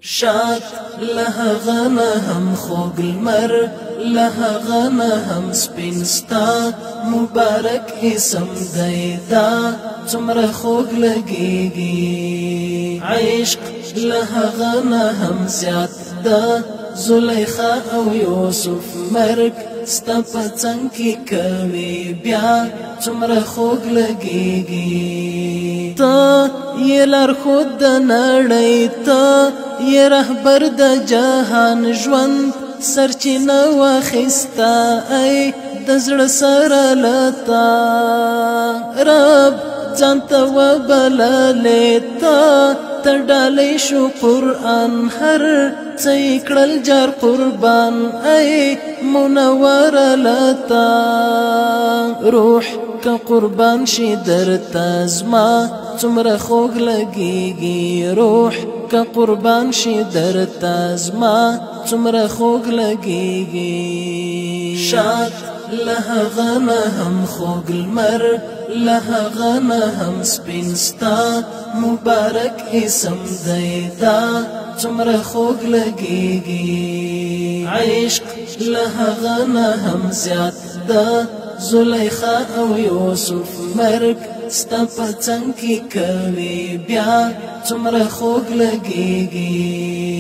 شاد لهغه نه هم خوږ لمر لهغه نه هم سپین ستا مبارک اسم دی دا څومره خوږ لګیږي عشق لهغه نه هم زیات ده زلیخا او یوسف مرګ ستا په څنګ کې کوي بیا څومره خوږ لګیږي ته یې لارښود د نړۍ ته یې رهبر د جهان ژوند سرچینه واخیسته ای د زړه سره له تا رب ځان ته وبللې ته ډالۍ شو قرآن هر څه یې کړل جار قربان ای منوره لتا روح که قربان شي درته زما څومره خوږ لګیږي روح که قربان شي درته زما څومره خوږ لګیږي شاد لهغه نه هم خوږ لمر لهغه نه هم سپین ستا مبارک اسم دی دا څومره خوږ لګیږي عشق لهغه نه هم زیات ده زلیخا او یوسف مرګ ستا په څنګ کې کوي بیا څومره خوږ لګیږي